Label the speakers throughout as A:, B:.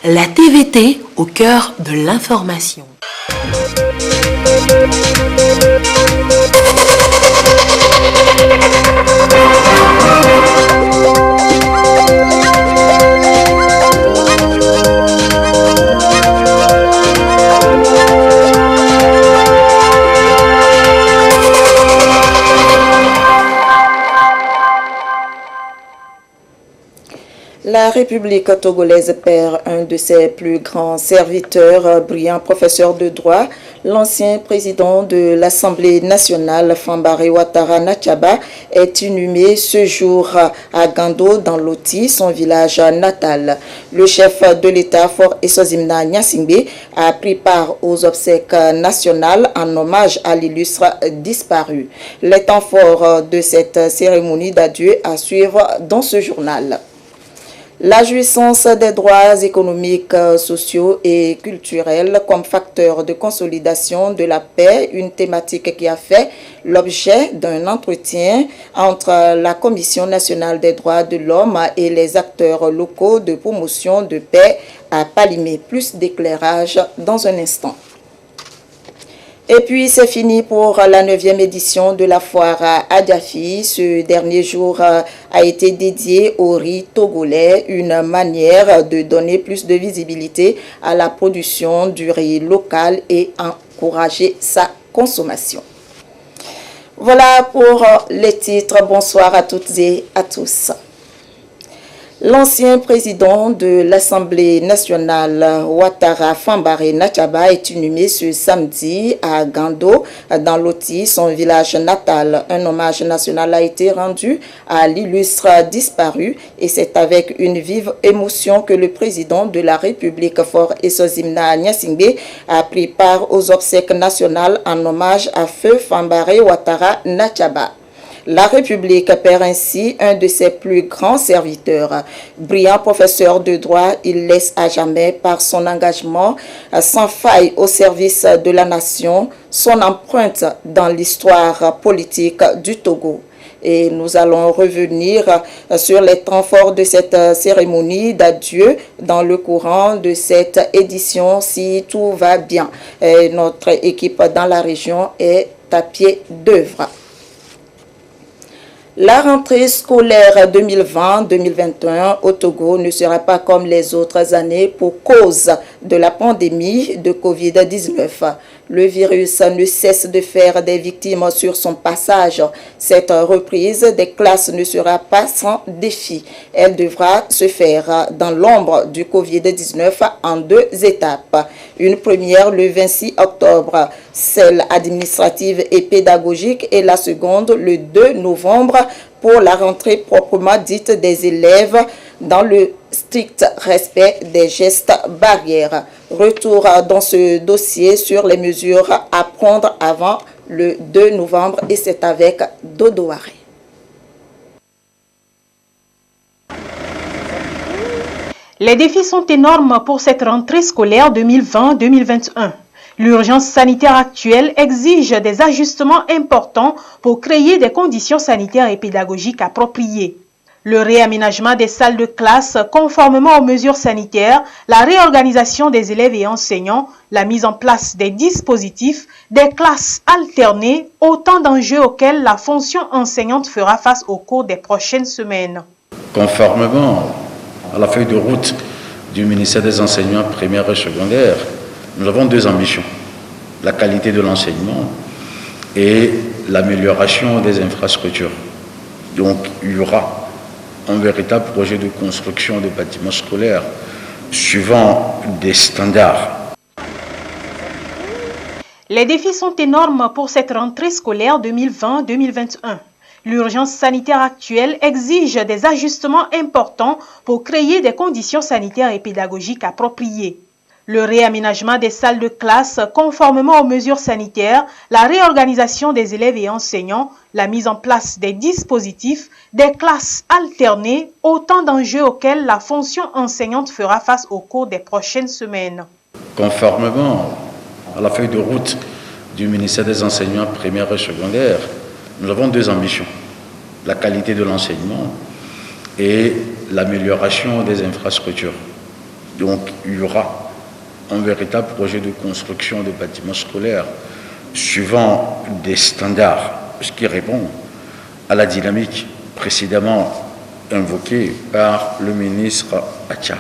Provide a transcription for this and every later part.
A: La TVT au cœur de l'information.
B: La République togolaise perd un de ses plus grands serviteurs, brillant professeur de droit. L'ancien président de l'Assemblée nationale, Fambaré Ouattara Natchaba, est inhumé ce jour à Gando, dans Loti, son village natal. Le chef de l'État, Fort Esozimna Nyasingbe, a pris part aux obsèques nationales en hommage à l'illustre disparu. Les temps forts de cette cérémonie d'adieu à suivre dans ce journal. La jouissance des droits économiques, sociaux et culturels comme facteur de consolidation de la paix, une thématique qui a fait l'objet d'un entretien entre la Commission nationale des droits de l'homme et les acteurs locaux de promotion de paix à Palimé. Plus d'éclairage dans un instant. Et puis c'est fini pour la 9e édition de la foire à Adiafi. Ce dernier jour a été dédié au riz togolais, une manière de donner plus de visibilité à la production du riz local et encourager sa consommation. Voilà pour les titres. Bonsoir à toutes et à tous. L'ancien président de l'Assemblée nationale, Ouattara Fambaré Natchaba, est inhumé ce samedi à Gando, dans Loti, son village natal. Un hommage national a été rendu à l'illustre disparu et c'est avec une vive émotion que le président de la République, Fort Esozimna Nyasingbe, a pris part aux obsèques nationales en hommage à feu Fambaré Ouattara Natchaba. La République perd ainsi un de ses plus grands serviteurs. Brillant professeur de droit, il laisse à jamais par son engagement sans faille au service de la nation son empreinte dans l'histoire politique du Togo. Et nous allons revenir sur les temps forts de cette cérémonie d'adieu dans le courant de cette édition si tout va bien. Et notre équipe dans la région est à pied d'œuvre. La rentrée scolaire 2020-2021 au Togo ne sera pas comme les autres années pour cause de la pandémie de Covid-19. Le virus ne cesse de faire des victimes sur son passage. Cette reprise des classes ne sera pas sans défi. Elle devra se faire dans l'ombre du Covid-19 en 2 étapes. Une première le 26 octobre, celle administrative et pédagogique, et la seconde le 2 novembre pour la rentrée proprement dite des élèves dans le strict respect des gestes barrières. Retour dans ce dossier sur les mesures à prendre avant le 2 novembre et c'est avec Dodo Haré.
C: Les défis sont énormes pour cette rentrée scolaire 2020-2021. L'urgence sanitaire actuelle exige des ajustements importants pour créer des conditions sanitaires et pédagogiques appropriées. Le réaménagement des salles de classe conformément aux mesures sanitaires, la réorganisation des élèves et enseignants, la mise en place des dispositifs, des classes alternées, autant d'enjeux auxquels la fonction enseignante fera face au cours des prochaines semaines.
D: Conformément à la feuille de route du ministère des Enseignements primaires et secondaires, nous avons 2 ambitions, la qualité de l'enseignement et l'amélioration des infrastructures. Donc il y aura un véritable projet de construction de bâtiments scolaires suivant des standards.
C: Les défis sont énormes pour cette rentrée scolaire 2020-2021. L'urgence sanitaire actuelle exige des ajustements importants pour créer des conditions sanitaires et pédagogiques appropriées. Le réaménagement des salles de classe conformément aux mesures sanitaires, la réorganisation des élèves et enseignants, la mise en place des dispositifs, des classes alternées, autant d'enjeux auxquels la fonction enseignante fera face au cours des prochaines semaines.
D: Conformément à la feuille de route du ministère des Enseignements primaires et secondaires, nous avons 2 ambitions, la qualité de l'enseignement et l'amélioration des infrastructures. Donc il y aura un véritable projet de construction de bâtiments scolaires suivant des standards, ce qui répond à la dynamique précédemment invoquée par le ministre Acha.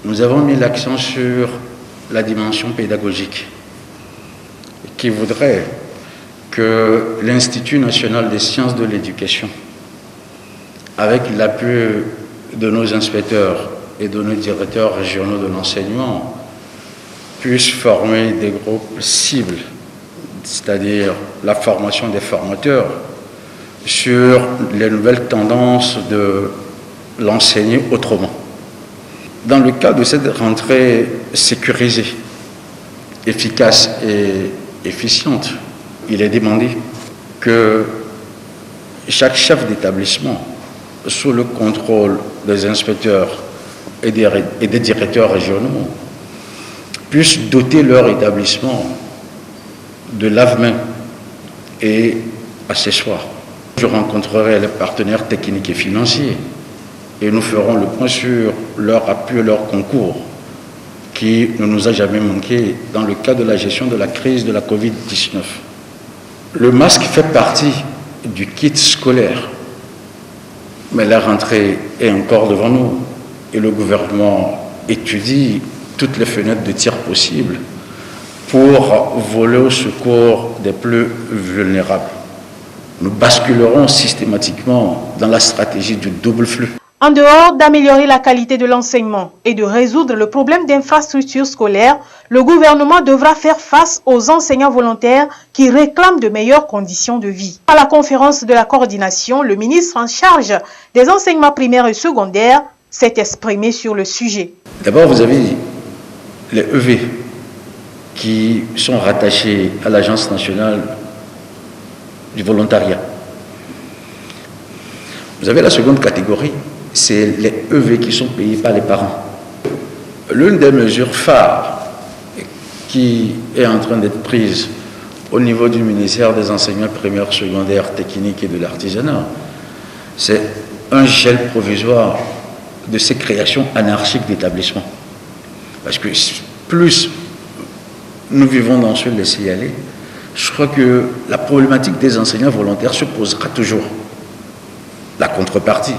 D: Nous avons mis l'accent sur la dimension pédagogique qui voudrait que l'Institut national des sciences de l'éducation, avec l'appui de nos inspecteurs et de nos directeurs régionaux de l'enseignement, puisse former des groupes cibles, c'est-à-dire la formation des formateurs sur les nouvelles tendances de l'enseigner autrement. Dans le cadre de cette rentrée sécurisée, efficace et efficiente, il est demandé que chaque chef d'établissement, sous le contrôle des inspecteurs et des directeurs régionaux, puisse doter leur établissement de lave-mains et accessoires. Je rencontrerai les partenaires techniques et financiers et nous ferons le point sur leur appui et leur concours qui ne nous a jamais manqué dans le cadre de la gestion de la crise de la Covid-19. Le masque fait partie du kit scolaire, mais la rentrée est encore devant nous et le gouvernement étudie toutes les fenêtres de tir possibles pour voler au secours des plus vulnérables. Nous basculerons systématiquement dans la stratégie du double flux.
C: En dehors d'améliorer la qualité de l'enseignement et de résoudre le problème d'infrastructures scolaires, le gouvernement devra faire face aux enseignants volontaires qui réclament de meilleures conditions de vie. À la conférence de la coordination, le ministre en charge des enseignements primaires et secondaires s'est exprimé sur le sujet.
D: D'abord, vous avez les EV qui sont rattachés à l'Agence nationale du volontariat. Vous avez la seconde catégorie, c'est les EV qui sont payés par les parents. L'une des mesures phares qui est en train d'être prise au niveau du ministère des enseignements primaires, secondaires, techniques et de l'artisanat, c'est un gel provisoire de ces créations anarchiques d'établissements. Parce que plus nous vivons dans ce laisser-aller, je crois que la problématique des enseignants volontaires se posera toujours. La contrepartie,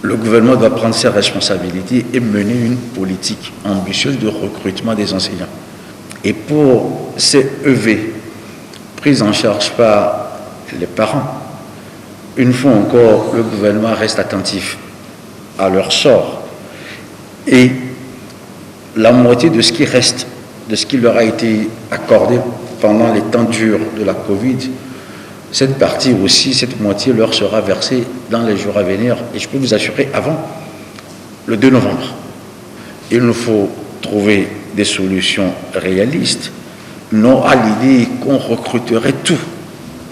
D: le gouvernement doit prendre ses responsabilités et mener une politique ambitieuse de recrutement des enseignants. Et pour ces EV pris en charge par les parents, une fois encore, le gouvernement reste attentif à leur sort. Et la moitié de ce qui reste, de ce qui leur a été accordé pendant les temps durs de la Covid, cette partie aussi, cette moitié leur sera versée dans les jours à venir. Et je peux vous assurer, avant le 2 novembre, il nous faut trouver des solutions réalistes, non à l'idée qu'on recruterait tout.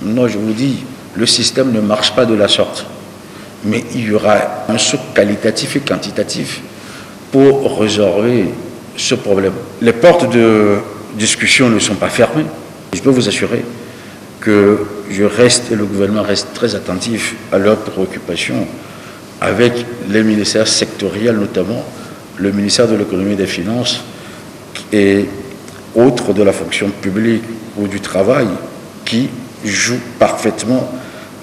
D: Non, je vous dis, le système ne marche pas de la sorte. Mais il y aura un saut qualitatif et quantitatif pour résorber ce problème. Les portes de discussion ne sont pas fermées. Je peux vous assurer que je reste et le gouvernement reste très attentif à leurs préoccupations avec les ministères sectoriels, notamment le ministère de l'économie et des finances et autres de la fonction publique ou du travail qui jouent parfaitement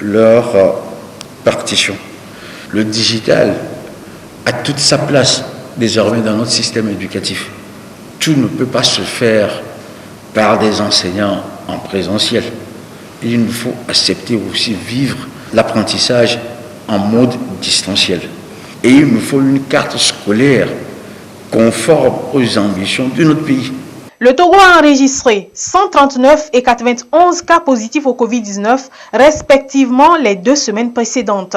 D: leur partition. Le digital a toute sa place désormais dans notre système éducatif. Tout ne peut pas se faire par des enseignants en présentiel. Il nous faut accepter aussi vivre l'apprentissage en mode distanciel. Et il nous faut une carte scolaire conforme aux ambitions de notre pays.
C: Le Togo a enregistré 139 et 91 cas positifs au Covid-19, respectivement les 2 semaines précédentes.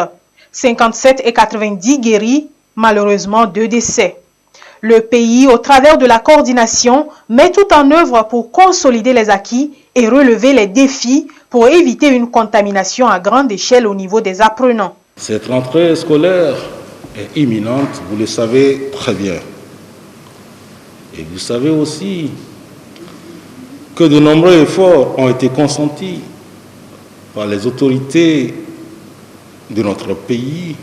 C: 57 et 90 guéris, malheureusement 2 décès. Le pays, au travers de la coordination, met tout en œuvre pour consolider les acquis et relever les défis pour éviter une contamination à grande échelle au niveau des apprenants.
E: Cette rentrée scolaire est imminente, vous le savez très bien. Et vous savez aussi que de nombreux efforts ont été consentis par les autorités de notre pays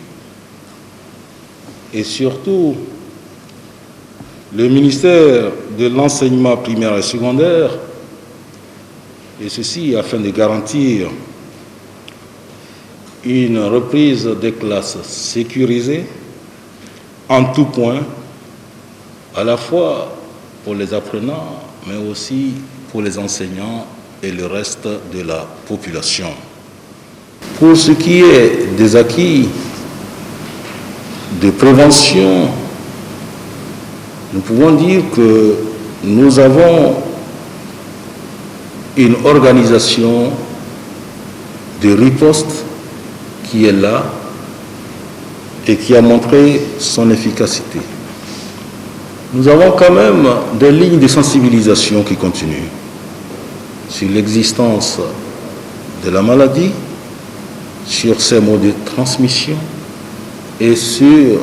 E: et surtout le ministère de l'enseignement primaire et secondaire, et ceci afin de garantir une reprise des classes sécurisées en tout point, à la fois pour les apprenants, mais aussi pour les enseignants et le reste de la population. Pour ce qui est des acquis de prévention, nous pouvons dire que nous avons une organisation de riposte qui est là et qui a montré son efficacité. Nous avons quand même des lignes de sensibilisation qui continuent sur l'existence de la maladie, sur ses modes de transmission et sur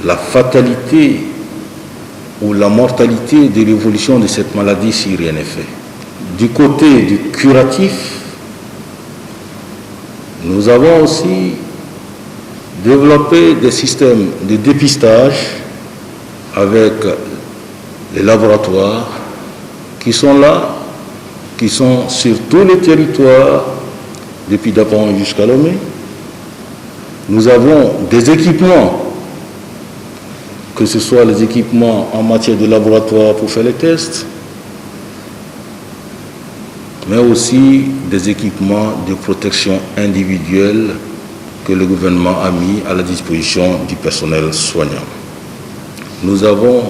E: la fatalité ou la mortalité de l'évolution de cette maladie si rien n'est fait. Du côté du curatif, nous avons aussi développé des systèmes de dépistage avec les laboratoires qui sont là, qui sont sur tous les territoires, depuis Dapon jusqu'à Lomé. Nous avons des équipements, que ce soit les équipements en matière de laboratoire pour faire les tests, mais aussi des équipements de protection individuelle que le gouvernement a mis à la disposition du personnel soignant. Nous avons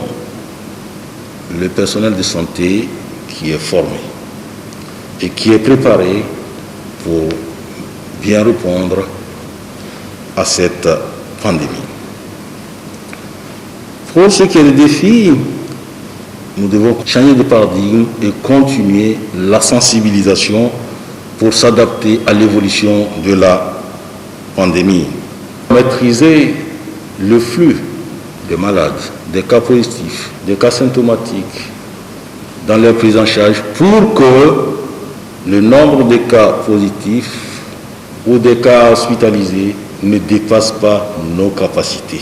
E: le personnel de santé qui est formé et qui est préparé pour bien répondre à cette pandémie. Pour ce qui est des défis, nous devons changer de paradigme et continuer la sensibilisation pour s'adapter à l'évolution de la pandémie. Maîtriser le flux des malades, des cas positifs, des cas symptomatiques dans leur prise en charge pour que le nombre de cas positifs ou des cas hospitalisés ne dépasse pas nos capacités.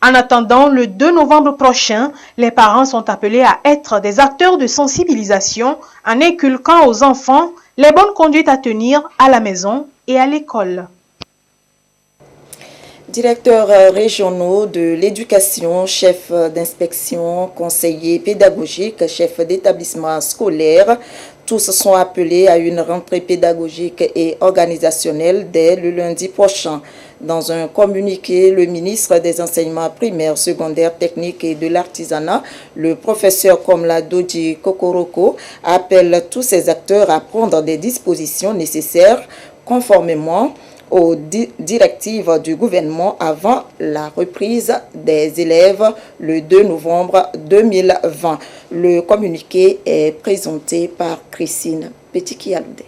C: En attendant, le 2 novembre prochain, les parents sont appelés à être des acteurs de sensibilisation en inculquant aux enfants les bonnes conduites à tenir à la maison et à l'école.
B: Directeurs régionaux de l'éducation, chefs d'inspection, conseillers pédagogiques, chefs d'établissement scolaire, tous sont appelés à une rentrée pédagogique et organisationnelle dès le lundi prochain. Dans un communiqué, le ministre des Enseignements primaires, secondaires, techniques et de l'artisanat, le professeur Komla Dodji Kokoroko, appelle tous ces acteurs à prendre des dispositions nécessaires conformément aux directives du gouvernement avant la reprise des élèves le 2 novembre 2020. Le communiqué est présenté par Christine Petit-Kialoudé.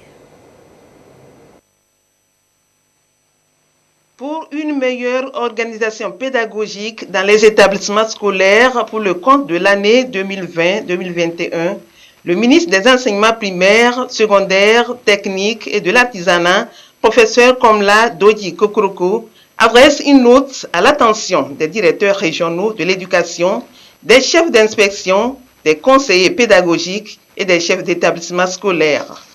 F: Pour une meilleure organisation pédagogique dans les établissements scolaires pour le compte de l'année 2020-2021, le ministre des Enseignements primaires, secondaires, techniques et de l'artisanat, professeur Komla Dodji Kokoroko, adresse une note à l'attention des directeurs régionaux de l'éducation, des chefs d'inspection, des conseillers pédagogiques et des chefs d'établissement scolaire.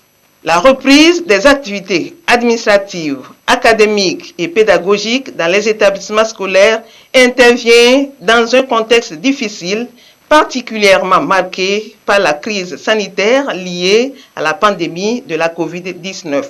F: La reprise des activités administratives, académiques et pédagogiques dans les établissements scolaires intervient dans un contexte difficile, particulièrement marqué par la crise sanitaire liée à la pandémie de la COVID-19.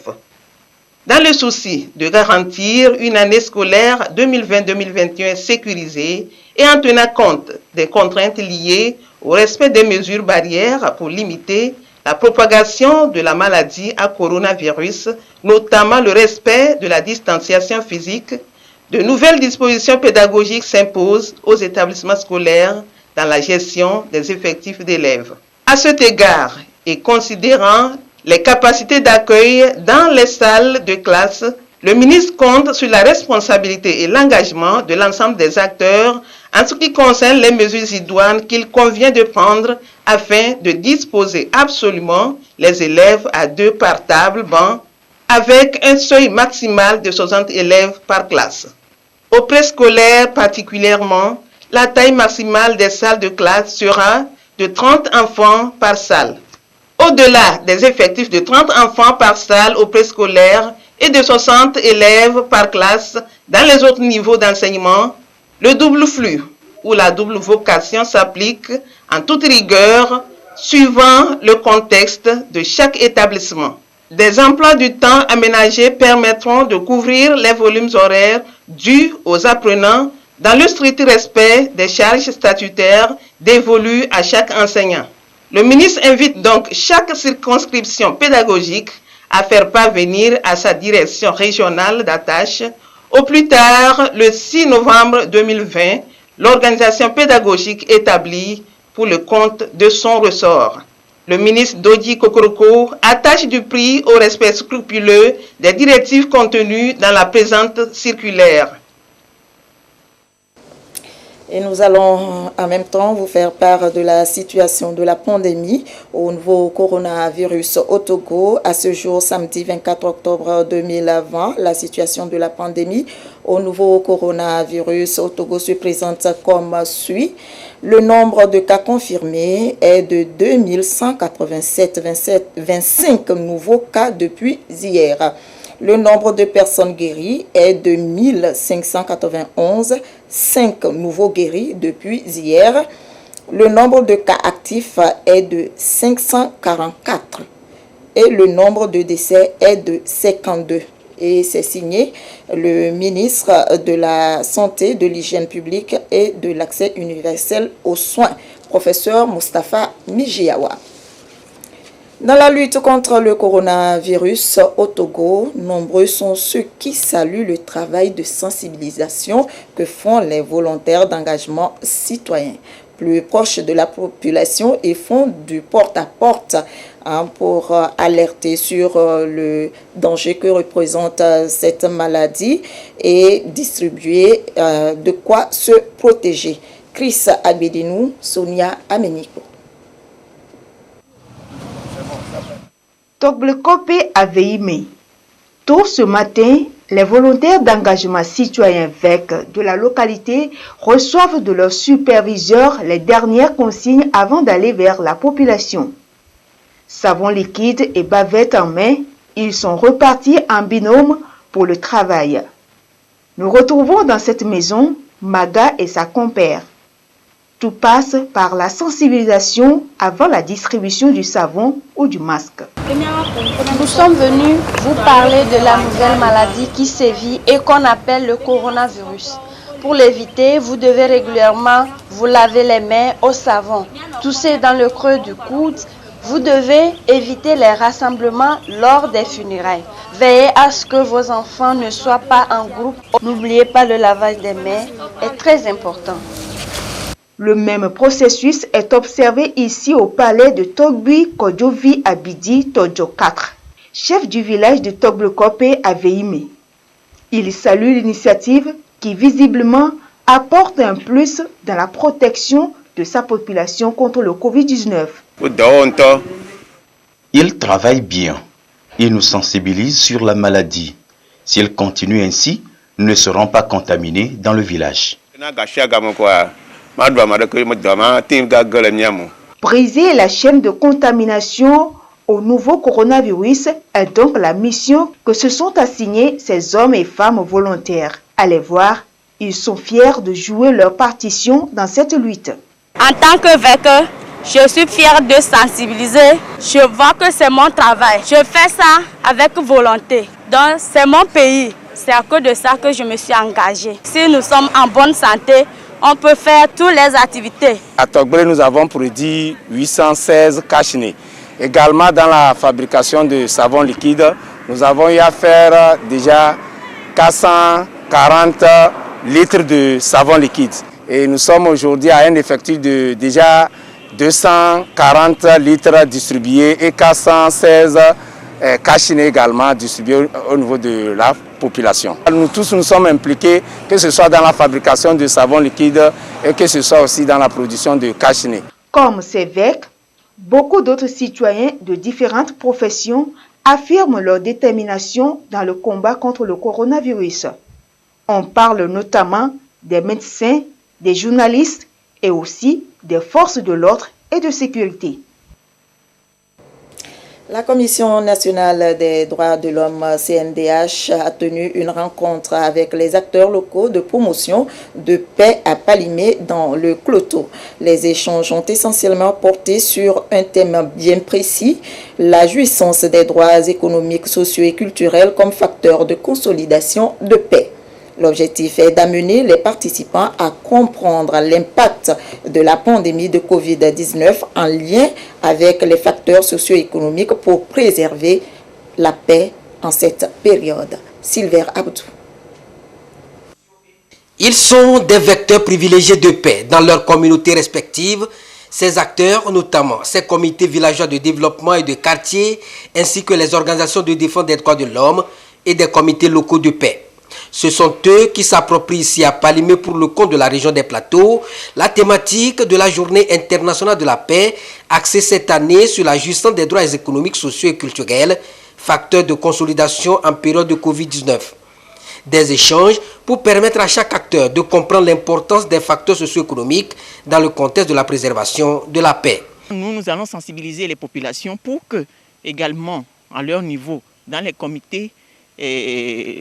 F: Dans le souci de garantir une année scolaire 2020-2021 sécurisée et en tenant compte des contraintes liées au respect des mesures barrières pour limiter la propagation de la maladie à coronavirus, notamment le respect de la distanciation physique, de nouvelles dispositions pédagogiques s'imposent aux établissements scolaires dans la gestion des effectifs d'élèves. À cet égard, et considérant les capacités d'accueil dans les salles de classe, le ministre compte sur la responsabilité et l'engagement de l'ensemble des acteurs en ce qui concerne les mesures idoines qu'il convient de prendre afin de disposer absolument les élèves à 2 par table banc avec un seuil maximal de 60 élèves par classe. Au préscolaire particulièrement, La taille maximale des salles de classe sera de 30 enfants par salle. Au-delà des effectifs de 30 enfants par salle au préscolaire et de 60 élèves par classe dans les autres niveaux d'enseignement, le double flux ou la double vocation s'applique en toute rigueur suivant le contexte de chaque établissement. Des emplois du temps aménagés permettront de couvrir les volumes horaires dus aux apprenants dans le strict respect des charges statutaires dévolues à chaque enseignant. Le ministre invite donc chaque circonscription pédagogique à faire parvenir à sa direction régionale d'attache, au plus tard le 6 novembre 2020, l'organisation pédagogique établie pour le compte de son ressort. Le ministre Dodi Kokoroko attache du prix au respect scrupuleux des directives contenues dans la présente circulaire.
B: Et nous allons en même temps vous faire part de la situation de la pandémie au nouveau coronavirus au Togo. À ce jour, samedi 24 octobre 2020, la situation de la pandémie au nouveau coronavirus au Togo se présente comme suit. Le nombre de cas confirmés est de 25 nouveaux cas depuis hier. Le nombre de personnes guéries est de 1591, 5 nouveaux guéris depuis hier. Le nombre de cas actifs est de 544 et le nombre de décès est de 52. Et c'est signé le ministre de la Santé, de l'Hygiène publique et de l'accès universel aux soins, professeur Moustapha Mijiawa. Dans la lutte contre le coronavirus au Togo, nombreux sont ceux qui saluent le travail de sensibilisation que font les volontaires d'engagement citoyen. Plus proches de la population et font du porte-à-porte pour alerter sur le danger que représente cette maladie et distribuer de quoi se protéger. Chris Abedinou, Sonia Ameniko.
G: Togblekope à Veimé. Tôt ce matin, les volontaires d'engagement citoyen VEC de la localité reçoivent de leurs superviseurs les dernières consignes avant d'aller vers la population. Savon liquide et bavette en main, ils sont repartis en binôme pour le travail. Nous retrouvons dans cette maison Maga et sa compère. Tout passe par la sensibilisation avant la distribution du savon ou du masque.
H: Nous sommes venus vous parler de la nouvelle maladie qui sévit et qu'on appelle le coronavirus. Pour l'éviter, vous devez régulièrement vous laver les mains au savon, tousser dans le creux du coude. Vous devez éviter les rassemblements lors des funérailles. Veillez à ce que vos enfants ne soient pas en groupe. N'oubliez pas le lavage des mains, est très important.
G: Le même processus est observé ici au palais de Togbi Kodjovi Abidi Todjo 4, chef du village de Togblekope à Veimé. Il salue l'initiative qui visiblement apporte un plus dans la protection de sa population contre le Covid-19.
I: Il travaille bien. Il nous sensibilise sur la maladie. S'il continue ainsi, nous ne serons pas contaminés dans le village.
G: Briser la chaîne de contamination au nouveau coronavirus est donc la mission que se sont assignés ces hommes et femmes volontaires. Allez voir, ils sont fiers de jouer leur partition dans cette lutte.
J: En tant que VEC, je suis fière de sensibiliser. Je vois que c'est mon travail. Je fais ça avec volonté. Donc c'est mon pays. C'est à cause de ça que je me suis engagée. Si nous sommes en bonne santé, on peut faire toutes les activités.
K: À Togble, nous avons produit 816 cachenets. Également dans la fabrication de savon liquide, nous avons eu à faire déjà 440 litres de savon liquide. Et nous sommes aujourd'hui à un effectif de déjà 240 litres distribués et 416 cachenets également distribués au niveau de la population. Nous tous nous sommes impliqués, que ce soit dans la fabrication de savon liquide et que ce soit aussi dans la production de cachenets.
G: Comme ces VEC, beaucoup d'autres citoyens de différentes professions affirment leur détermination dans le combat contre le coronavirus. On parle notamment des médecins, des journalistes et aussi des forces de l'ordre et de sécurité.
B: La Commission nationale des droits de l'homme CNDH a tenu une rencontre avec les acteurs locaux de promotion de paix à Palimé dans le Cloto. Les échanges ont essentiellement porté sur un thème bien précis, la jouissance des droits économiques, sociaux et culturels comme facteur de consolidation de paix. L'objectif est d'amener les participants à comprendre l'impact de la pandémie de Covid-19 en lien avec les facteurs socio-économiques pour préserver la paix en cette période. Silver Abdou.
L: Ils sont des vecteurs privilégiés de paix dans leurs communautés respectives. Ces acteurs, notamment ces comités villageois de développement et de quartier, ainsi que les organisations de défense des droits de l'homme et des comités locaux de paix. Ce sont eux qui s'approprient ici à Palimé pour le compte de la région des Plateaux la thématique de la Journée internationale de la paix, axée cette année sur la jouissance des droits économiques, sociaux et culturels, facteur de consolidation en période de Covid-19. Des échanges pour permettre à chaque acteur de comprendre l'importance des facteurs socio-économiques dans le contexte de la préservation de la paix.
M: Nous allons sensibiliser les populations pour que, également, à leur niveau, dans les comités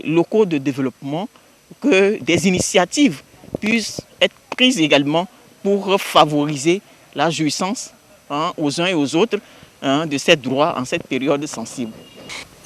M: locaux de développement, que des initiatives puissent être prises également pour favoriser la jouissance aux uns et aux autres de ces droits en cette période sensible.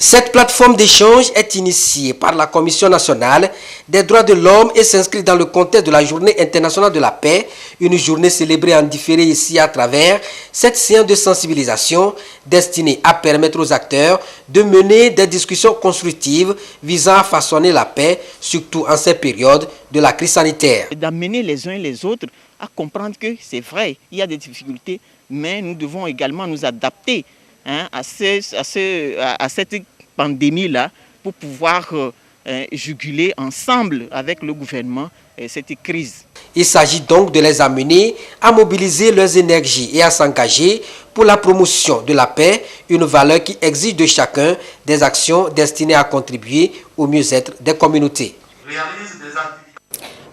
L: Cette plateforme d'échange est initiée par la Commission nationale des droits de l'homme et s'inscrit dans le contexte de la Journée internationale de la paix, une journée célébrée en différé ici à travers cette séance de sensibilisation destinée à permettre aux acteurs de mener des discussions constructives visant à façonner la paix, surtout en cette période de la crise sanitaire.
M: D'amener les uns et les autres à comprendre que c'est vrai, il y a des difficultés, mais nous devons également nous adapter à cette pandémie-là pour pouvoir juguler ensemble avec le gouvernement cette crise.
L: Il s'agit donc de les amener à mobiliser leurs énergies et à s'engager pour la promotion de la paix, une valeur qui exige de chacun des actions destinées à contribuer au mieux-être des communautés.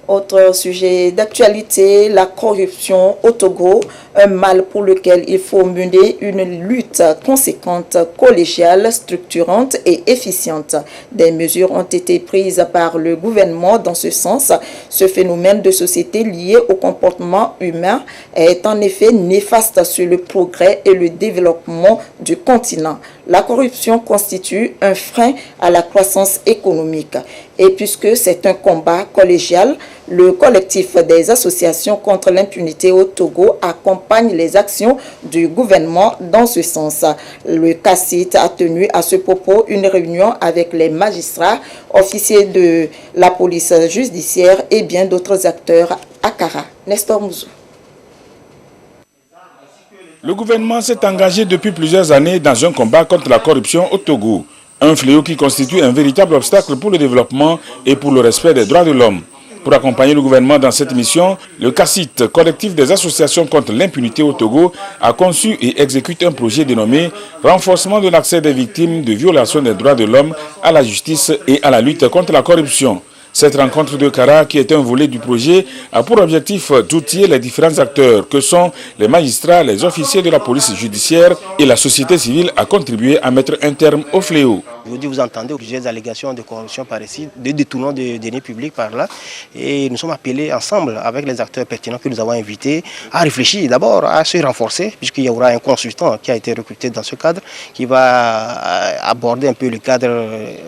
B: Autre sujet d'actualité, la corruption au Togo, un mal pour lequel il faut mener une lutte conséquente, collégiale, structurante et efficiente. Des mesures ont été prises par le gouvernement dans ce sens. Ce phénomène de société lié au comportement humain est en effet néfaste sur le progrès et le développement du continent. La corruption constitue un frein à la croissance économique. Et puisque c'est un combat collégial, le collectif des associations contre l'impunité au Togo accompagne les actions du gouvernement dans ce sens. Le CACIT a tenu à ce propos une réunion avec les magistrats, officiers de la police judiciaire et bien d'autres acteurs à Kara. Nestor Mouzou.
E: Le gouvernement s'est engagé depuis plusieurs années dans un combat contre la corruption au Togo. Un fléau qui constitue un véritable obstacle pour le développement et pour le respect des droits de l'homme. Pour accompagner le gouvernement dans cette mission, le CACIT, collectif des associations contre l'impunité au Togo, a conçu et exécute un projet dénommé « Renforcement de l'accès des victimes de violations des droits de l'homme à la justice et à la lutte contre la corruption ». Cette rencontre de Kara, qui est un volet du projet, a pour objectif d'outiller les différents acteurs que sont les magistrats, les officiers de la police judiciaire et la société civile à contribuer à mettre un terme au fléau.
N: Aujourd'hui, vous entendez plusieurs allégations de corruption par ici, de détournement de deniers publics par là. Et nous sommes appelés ensemble avec les acteurs pertinents que nous avons invités à réfléchir d'abord à se renforcer, puisqu'il y aura un consultant qui a été recruté dans ce cadre, qui va aborder un peu le cadre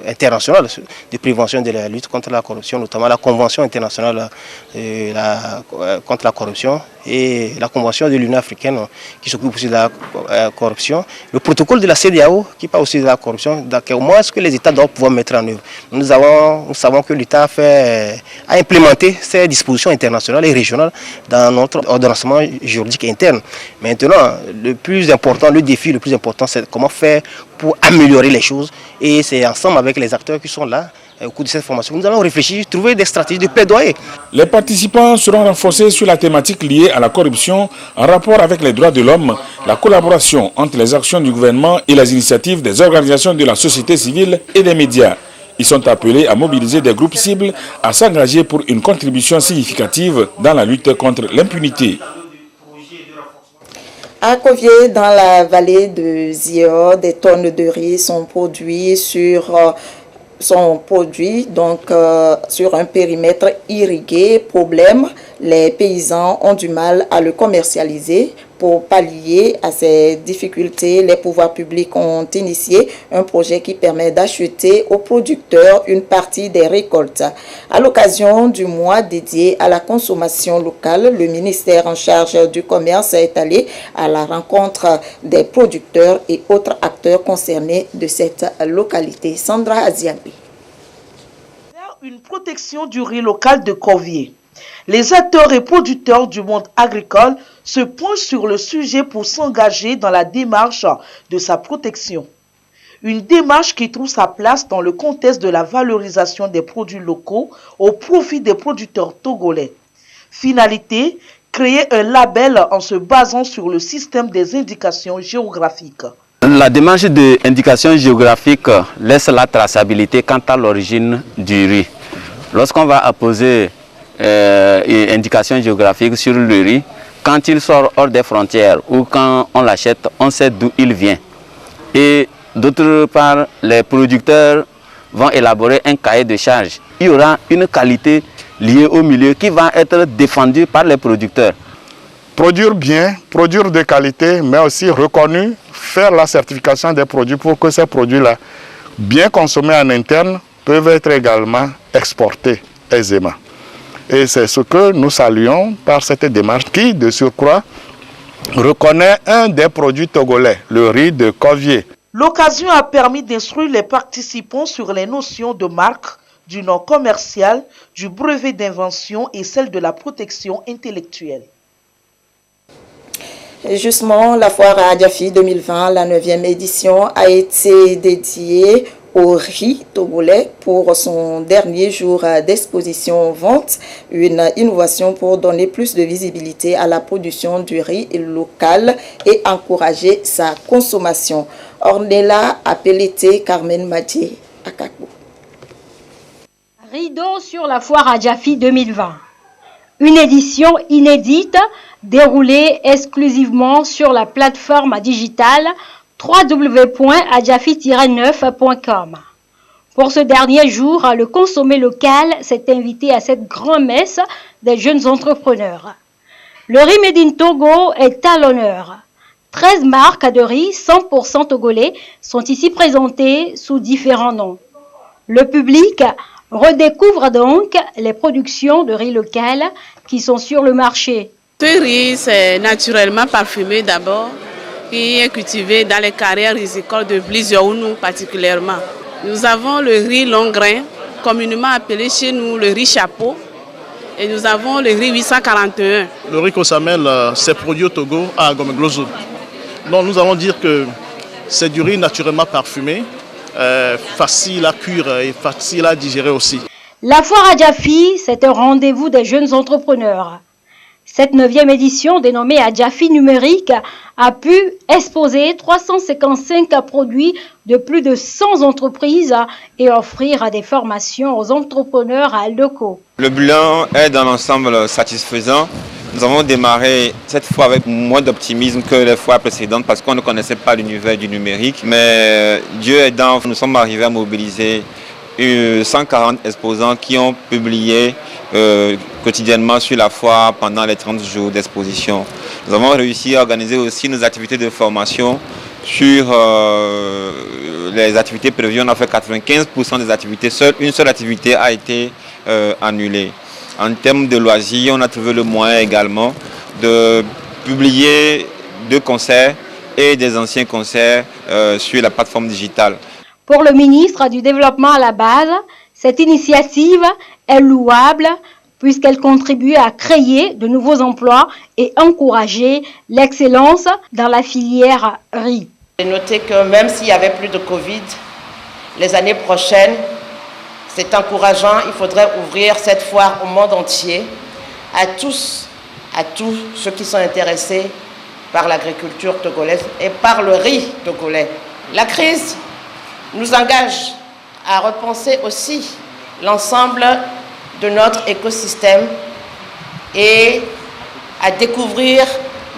N: international de prévention de la lutte contre la corruption, notamment la Convention internationale contre la corruption et la Convention de l'Union africaine qui s'occupe aussi de la corruption, le protocole de la CEDEAO qui parle aussi de la corruption, au moins ce que les États doivent pouvoir mettre en œuvre. Nous savons que l'État a implémenté ces dispositions internationales et régionales dans notre ordonnancement juridique interne. Maintenant, le défi le plus important, c'est comment faire pour améliorer les choses. Et c'est ensemble avec les acteurs qui sont là, au cours de cette formation, nous allons réfléchir, trouver des stratégies de plaidoyer.
E: Les participants seront renforcés sur la thématique liée à la corruption en rapport avec les droits de l'homme, la collaboration entre les actions du gouvernement et les initiatives des organisations de la société civile et des médias.
O: Ils sont appelés à mobiliser des groupes cibles, à s'engager pour une contribution significative dans la lutte contre l'impunité.
B: À Covier, dans la vallée de Zio, des tonnes de riz sont produits sur un périmètre irrigué. Problème, les paysans ont du mal à le commercialiser. Pour pallier à ces difficultés, les pouvoirs publics ont initié un projet qui permet d'acheter aux producteurs une partie des récoltes. À l'occasion du mois dédié à la consommation locale, le ministère en charge du commerce est allé à la rencontre des producteurs et autres acteurs concernés de cette localité. Sandra Aziabi.
P: Une protection du riz local de Covier. Les acteurs et producteurs du monde agricole se penchent sur le sujet pour s'engager dans la démarche de sa protection. Une démarche qui trouve sa place dans le contexte de la valorisation des produits locaux au profit des producteurs togolais. Finalité, créer un label en se basant sur le système des indications géographiques.
Q: La démarche d'indication géographique laisse la traçabilité quant à l'origine du riz. Lorsqu'on va apposer une indication géographique sur le riz, quand il sort hors des frontières ou quand on l'achète, on sait d'où il vient. Et d'autre part, les producteurs vont élaborer un cahier de charges. Il y aura une qualité liée au milieu qui va être défendue par les producteurs.
R: Produire bien, produire de qualité, mais aussi reconnu, faire la certification des produits pour que ces produits-là, bien consommés en interne, peuvent être également exportés aisément. Et c'est ce que nous saluons par cette démarche qui, de surcroît, reconnaît un des produits togolais, le riz de Covier.
P: L'occasion a permis d'instruire les participants sur les notions de marque, du nom commercial, du brevet d'invention et celle de la protection intellectuelle.
B: Justement, la foire à Adjafi 2020, la 9e édition, a été dédiée au riz togolais pour son dernier jour d'exposition-vente, une innovation pour donner plus de visibilité à la production du riz local et encourager sa consommation. Ornella Apelete, Carmen Madié, Akakou.
S: Rideau sur la foire Adjafi 2020. Une édition inédite déroulée exclusivement sur la plateforme digitale www.adjafi-9.com. Pour ce dernier jour, le consommé local s'est invité à cette grand-messe des jeunes entrepreneurs. Le riz Made in Togo est à l'honneur. 13 marques de riz 100% togolais sont ici présentées sous différents noms. Le public redécouvre donc les productions de riz local qui sont sur le marché.
T: Ce riz, c'est naturellement parfumé d'abord, qui est cultivé dans les carrières rizicoles de Blizionou particulièrement. Nous avons le riz long grain, communément appelé chez nous le riz chapeau, et nous avons le riz 841.
U: Le riz Kosamel, c'est produit au Togo à Gomeglozo. Donc nous allons dire que c'est du riz naturellement parfumé, facile à cuire et facile à digérer aussi.
S: La foire Adjafi, c'est un rendez-vous des jeunes entrepreneurs. Cette 9e édition, dénommée Adjafi numérique, a pu exposer 355 produits de plus de 100 entreprises et offrir des formations aux entrepreneurs locaux.
V: Le bilan est dans l'ensemble satisfaisant. Nous avons démarré cette fois avec moins d'optimisme que les fois précédentes parce qu'on ne connaissait pas l'univers du numérique. Mais Dieu aidant, nous sommes arrivés à mobiliser 140 exposants qui ont publié quotidiennement sur la foire pendant les 30 jours d'exposition. Nous avons réussi à organiser aussi nos activités de formation sur les activités prévues. On a fait 95% des activités. Une seule activité a été annulée. En termes de loisirs, on a trouvé le moyen également de publier 2 concerts et des anciens concerts sur la plateforme digitale.
S: Pour le ministre du Développement à la base, cette initiative est louable puisqu'elle contribue à créer de nouveaux emplois et encourager l'excellence dans la filière riz.
W: J'ai noté que même s'il n'y avait plus de Covid, les années prochaines, c'est encourageant, il faudrait ouvrir cette foire au monde entier, à tous ceux qui sont intéressés par l'agriculture togolaise et par le riz togolais. La crise nous engage à repenser aussi l'ensemble de notre écosystème et à découvrir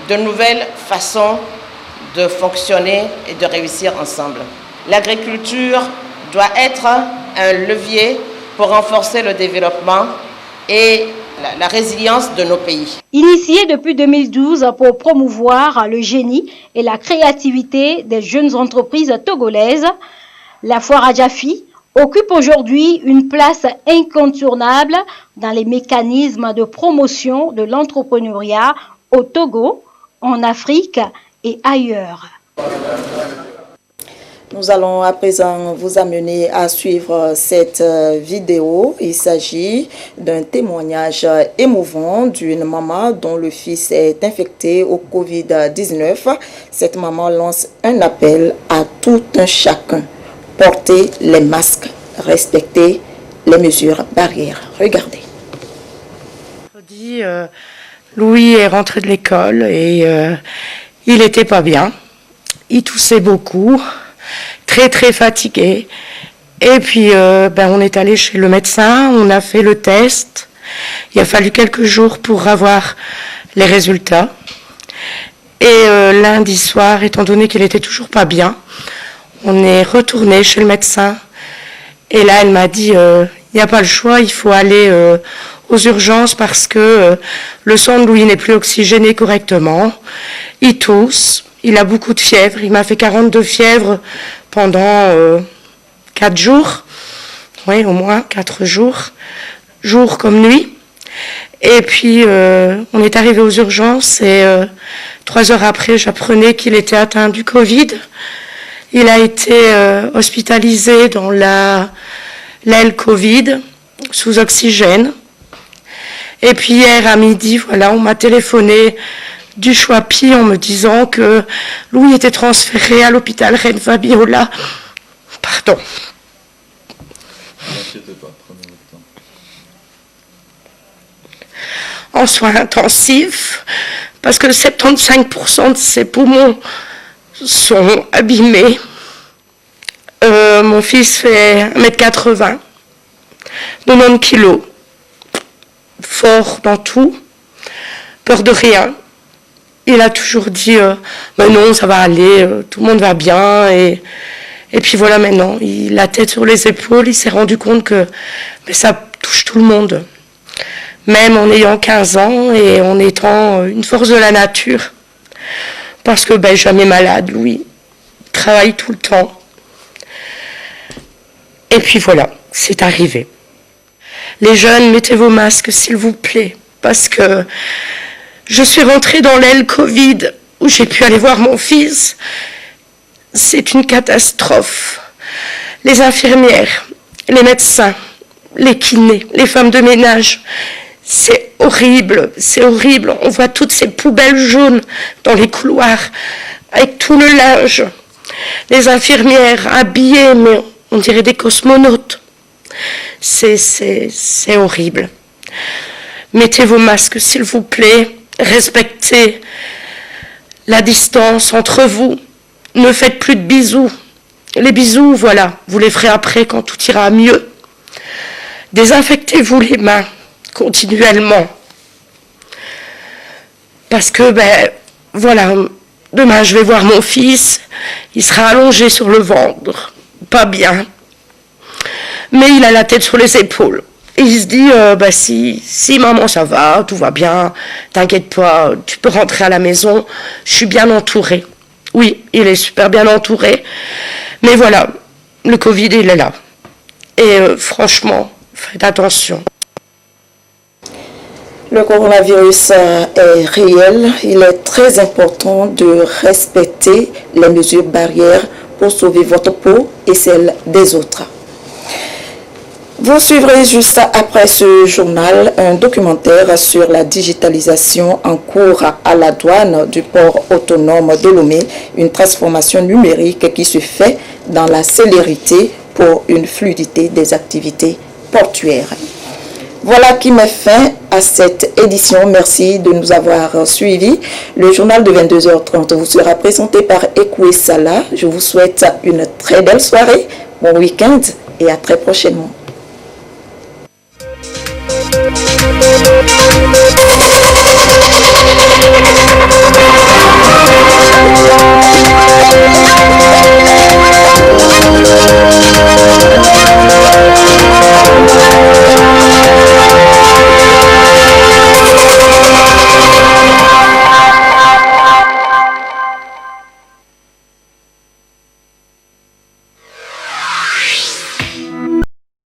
W: de nouvelles façons de fonctionner et de réussir ensemble. L'agriculture doit être un levier pour renforcer le développement et la résilience de nos pays.
S: Initié depuis 2012 pour promouvoir le génie et la créativité des jeunes entreprises togolaises, la foire Adjafi occupe aujourd'hui une place incontournable dans les mécanismes de promotion de l'entrepreneuriat au Togo, en Afrique et ailleurs.
B: Nous allons à présent vous amener à suivre cette vidéo. Il s'agit d'un témoignage émouvant d'une maman dont le fils est infecté au Covid-19. Cette maman lance un appel à tout un chacun. Portez les masques, respectez les mesures barrières. Regardez.
A: Louis est rentré de l'école et il n'était pas bien. Il toussait beaucoup. Très fatigué. Et puis on est allé chez le médecin, on a fait le test. Il a fallu quelques jours pour avoir les résultats. Et lundi soir, étant donné qu'il était toujours pas bien, on est retourné chez le médecin. Et là, elle m'a dit, il n'y a pas le choix, il faut aller aux urgences parce que le sang de Louis n'est plus oxygéné correctement. Il tousse, il a beaucoup de fièvre, il m'a fait 42 fièvres pendant 4 jours, oui au moins 4 jours, jour comme nuit. Et puis on est arrivé aux urgences et 3 heures après j'apprenais qu'il était atteint du Covid. Il a été hospitalisé dans l'aile Covid sous oxygène. Et puis hier à midi, voilà, on m'a téléphoné du Choipi en me disant que Louis était transféré à l'hôpital Reine Fabiola. Pardon. En soins intensifs, parce que 75% de ses poumons sont abîmés. Mon fils fait 1m80, 90 kilos, fort dans tout, peur de rien. Il a toujours dit mais non, ça va aller, tout le monde va bien. Et puis voilà, maintenant, il a la tête sur les épaules, il s'est rendu compte que ça touche tout le monde. Même en ayant 15 ans et en étant une force de la nature. Parce que jamais malade, Louis. Il travaille tout le temps. Et puis voilà, c'est arrivé. Les jeunes, mettez vos masques, s'il vous plaît. Parce que je suis rentrée dans l'aile Covid, où j'ai pu aller voir mon fils. C'est une catastrophe. Les infirmières, les médecins, les kinés, les femmes de ménage, c'est horrible, c'est horrible. On voit toutes ces poubelles jaunes dans les couloirs, avec tout le linge. Les infirmières habillées, mais on dirait des cosmonautes. C'est horrible. Mettez vos masques, s'il vous plaît. Respectez la distance entre vous. Ne faites plus de bisous. Les bisous, voilà, vous les ferez après quand tout ira mieux. Désinfectez-vous les mains continuellement. Parce que, voilà, demain je vais voir mon fils, il sera allongé sur le ventre, pas bien. Mais il a la tête sur les épaules. Et il se dit, si maman ça va, tout va bien, t'inquiète pas, tu peux rentrer à la maison, je suis bien entourée. Oui, il est super bien entouré. Mais voilà, le Covid, il est là. Et franchement, faites attention.
B: Le coronavirus est réel. Il est très important de respecter les mesures barrières pour sauver votre peau et celle des autres. Vous suivrez juste après ce journal un documentaire sur la digitalisation en cours à la douane du port autonome de Lomé, une transformation numérique qui se fait dans la célérité pour une fluidité des activités portuaires. Voilà qui met fin à cette édition. Merci de nous avoir suivis. Le journal de 22h30 vous sera présenté par Ekoué Salah. Je vous souhaite une très belle soirée, bon week-end et à très prochainement.